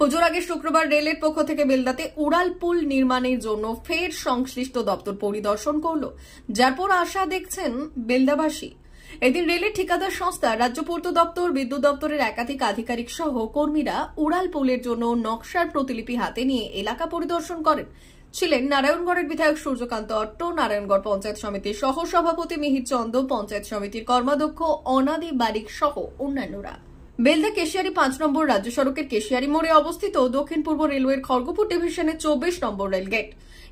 পুজোর আগে শুক্রবার রেলের পক্ষ থেকে বেলদাতে উড়াল পুল নির্মাণের জন্য ফের সংশ্লিষ্ট দপ্তর পরিদর্শন করল, যার পর আশা দেখছেন বেলদাবাসী। এদিন রেলের ঠিকাদার সংস্থা, রাজ্য পূর্ত দপ্তর, বিদ্যুৎ দপ্তরের একাধিক আধিকারিক সহ কর্মীরা উড়াল পুলের জন্য নকশার প্রতিলিপি হাতে নিয়ে এলাকা পরিদর্শন করেন। ছিলেন নারায়ণগড়ের বিধায়ক সূর্যকান্ত অট্ট, নারায়ণগড় পঞ্চায়েত সমিতির সহ সভাপতি মিহির চন্দ, পঞ্চায়েত সমিতির কর্মাধ্যক্ষ অনাদি বারিক সহ অন্যান্যরা। বেলদা কেশিয়ারি 5 নম্বর রাজ্য সড়কের কেশিয়ারি মোড়ে অবস্থিত দক্ষিণ পূর্ব রেলওয়ের খড়গপুর ডিভিশনের 24 নম্বর রেলগেট।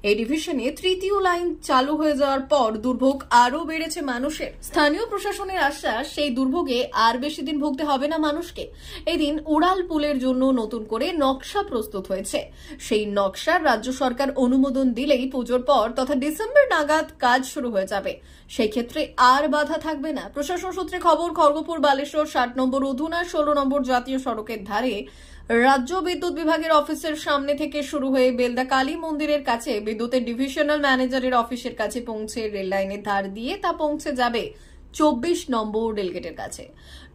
এই ডিভিশনে তৃতীয় লাইন চালু হয়ে যাওয়ার পর দুর্ভোগ আরও বেড়েছে মানুষের। স্থানীয় প্রশাসনের আশ্বাস, সেই দুর্ভোগে আর বেশি দিন ভুগতে হবে না মানুষকে। এদিন উড়াল পুলের জন্য নতুন করে নকশা প্রস্তুত হয়েছে। সেই নকশার রাজ্য সরকার অনুমোদন দিলেই পুজোর পর তথা ডিসেম্বর নাগাদ কাজ শুরু হয়ে যাবে। সেই ক্ষেত্রে আর বাধা থাকবে না। প্রশাসন সূত্রে খবর, খড়গপুর বালেশ্বর 60 নম্বর অধুনা 16 নম্বর জাতীয় সড়কের ধারে রাজ্য বিদ্যুৎ বিভাগের অফিসের সামনে থেকে শুরু হয়ে বেলদা কালী মন্দিরের কাছে বিদ্যুতের ডিভিশনাল ম্যানেজারের অফিসের কাছে পৌঁছে রেল লাইনের ধার দিয়ে তা পৌঁছে যাবে 24 নম্বর রেলগেটের কাছে।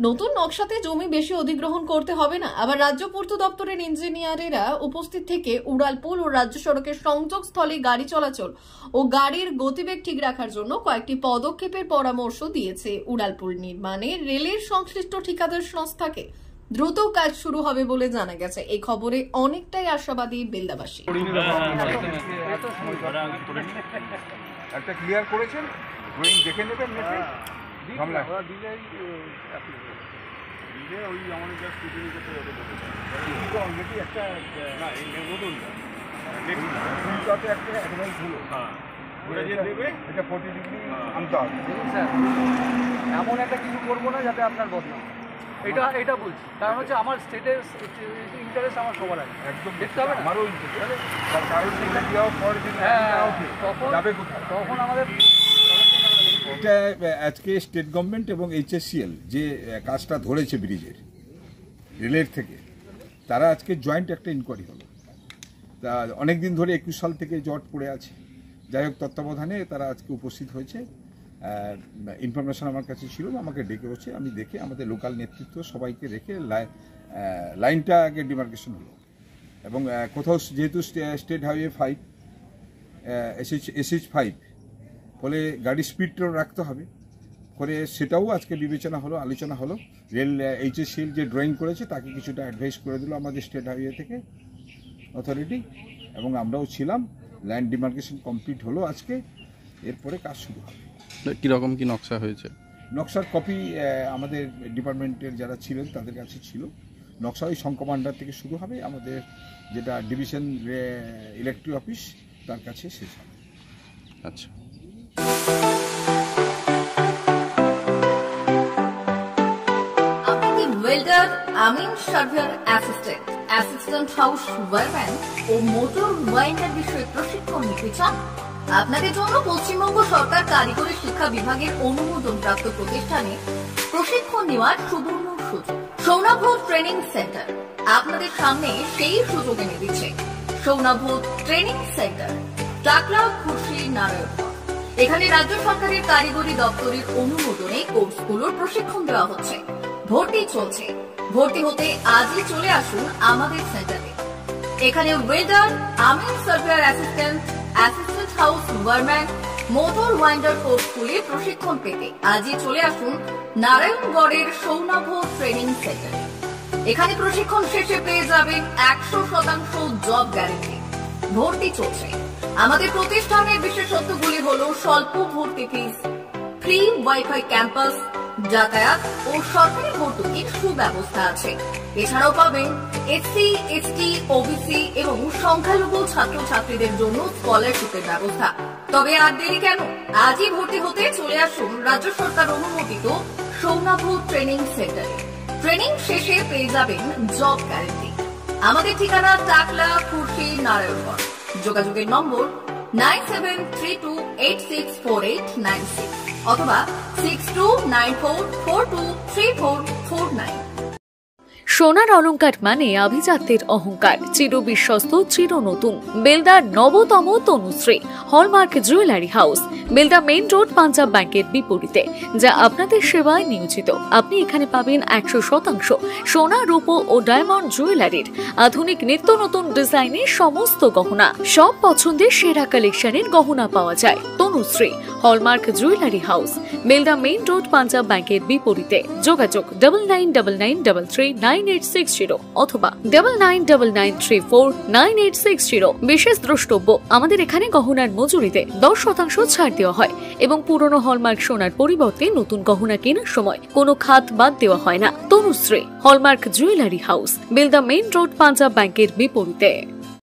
নতুন নকশাতে জমি বেশি অধিগ্রহণ করতে হবে না। আবার রাজ্য পূর্ত দপ্তরের ইঞ্জিনিয়ারেরা উপস্থিত থেকে উড়াল পুল ও রাজ্য সড়কের সংযোগস্থলে গাড়ি চলাচল ও গাড়ির গতিবেগ ঠিক রাখার জন্য কয়েকটি পদক্ষেপের পরামর্শ দিয়েছে। উড়াল পুল নির্মাণে রেলের সংশ্লিষ্ট ঠিকাদার সংস্থাকে দ্রুত কাজ শুরু হবে বলে জানা গেছে। এই খবরে অনেকটাই আশাবাদী বেলদাবাসী। একটা ক্লিয়ার করেছেন, ড্রয়িং দেখে নেবেন, অলরেডি একটা নতুন এটা 40 ডিগ্রি আনতে হবে। স্যার, এমন একটা কিছু করবো না যাতে আপনার বদনাম, এটা বলছি। কারণ হচ্ছে আমার স্টেটের ইন্টারেস্ট আমার সবার আছে, একদম দেখতে হবে। আমারও তখন আমাদের এটা আজকে স্টেট গভর্নমেন্ট এবং HSCL যে কাজটা ধরেছে ব্রিজের রেলের থেকে, তারা আজকে জয়েন্ট একটা ইনকোয়ারি হলো। তা অনেকদিন ধরে 21 সাল থেকে জট পড়ে আছে। যাই হোক, তত্ত্বাবধানে তারা আজকে উপস্থিত হয়েছে। ইনফরমেশন আমার কাছে ছিল, আমাকে ডেকে হচ্ছে, আমি দেখে আমাদের লোকাল নেতৃত্ব সবাইকে রেখে লাইনটা আগে ডিমার্কেশন হলো। এবং কোথাও যেহেতু স্টেট হাইওয়ে 5 SH5, ফলে গাড়ি স্পিডটা রাখতে হবে, করে সেটাও আজকে বিবেচনা হলো, আলোচনা হলো। রেল HSCL যে ড্রয়িং করেছে তাকে কিছুটা অ্যাডভাইস করে দিল আমাদের স্টেট হাইওয়ে থেকে অথরিটি, এবং আমরাও ছিলাম। ল্যান্ড ডিমার্কেশন কমপ্লিট হলো আজকে, এরপরে কাজ শুরু হবে। কীরকম কি নকশা হয়েছে? নকশার কপি আমাদের ডিপার্টমেন্টের যারা ছিলেন তাদের কাছে ছিল। নকশা ওই সংকমান্ডার থেকে শুরু হবে, আমাদের যেটা ডিভিশন ইলেকট্রিক অফিস তার কাছে শেষ হবে। আচ্ছা। আপনি ওয়েল্ডার, আমিন সার্ভেয়ার অ্যাসিস্ট্যান্ট হাউস ওয়ারম্যান ও মোটর ওয়াইন্ডার বিষয়ে প্রশিক্ষণ নিতে চান? আপনাদের জন্য পশ্চিমবঙ্গ সরকার কারিগরি শিক্ষা বিভাগের অনুমোদন প্রাপ্ত প্রতিষ্ঠানে প্রশিক্ষণ নেওয়ার সুবর্ণ সুযোগ। সৌনাভ ট্রেনিং সেন্টার আপনাদের সামনে সেই সুযোগ এনে দিচ্ছে। সৌনাভ ট্রেনিং সেন্টার, টাকলা, খুশি, নারায়ণগড়। এখানে রাজ্য সরকারের কারিগরি দপ্তরের অনুমোদনে কোর্সগুলোর প্রশিক্ষণ দেওয়া হচ্ছে। ভর্তি চলছে। ভর্তি হতে আজই চলে আসুন আমাদের সেন্টারে। এখানে ওয়েল্ডার, আমিন surveyor assistant house wireman, motor winder কোর্সগুলি প্রশিক্ষণ পেতে আজই চলে আসুন নারায়ণগড়ের সৌনাভ ট্রেনিং সেন্টারে। এখানে প্রশিক্ষণ শেষে পেয়ে যাবেন 100% জব গ্যারেন্টি। ভর্তি চলছে। আমাদের প্রতিষ্ঠানের বিশেষত্বগুলি হল স্বল্প ভর্তি ফিস, ফ্রি ওয়াইফাই ক্যাম্পাস, যাতায়াত ও সরকারি ভর্তুকির সুব্যবস্থা আছে। এছাড়াও পাবেন SC, ST, OBC এবং সংখ্যালঘু ছাত্রছাত্রীদের জন্য স্কলারশিপের ব্যবস্থা। তবে আর দেরি কেন? আজই ভর্তি হতে চলে আসুন রাজ্য সরকার অনুমোদিত সৌনাভ ট্রেনিং সেন্টারে। ট্রেনিং শেষে পেয়ে যাবেন জব গ্যারেন্টি। আমাদের ঠিকানা টাকলা, খুশি, নারায়ণগড়। যোগাযোগের নম্বর 9732864896 অথবা 6294423449। সোনার অলংকার মানে আভিজাত্যের অহংকার, চির বিশ্বস্ত, চির নতুন। বেলদার নবতম Tanushree hallmark jewellery house, Belda main road, Punjab ব্যাংকের বিপরীতে, যা আপনাদের সেবায় নিয়োজিত। আপনি এখানে পাবেন 100% সোনা, রূপো ও ডায়মন্ড জুয়েলারির আধুনিক নিত্য নতুন ডিজাইনের সমস্ত গহনা। সব পছন্দের সেরা কালেকশনের গহনা পাওয়া যায়। Tanushree hallmark jewellery house, Belda main road, Punjab ব্যাংকের বিপরীতে। যোগাযোগ 9999399860 অথবা 9999349860। বিশেষ দ্রষ্টব্য, আমাদের এখানে গহনার মজুরিতে 10% ছাড় দেওয়া হয় এবং পুরনো হলমার্ক সোনার পরিবর্তে নতুন গহনা কেনার সময় কোনো খাত বাদ দেওয়া হয় না। Tanushree hallmark jewellery house, Belda main road, Punjab ব্যাংকের বিপরীতে।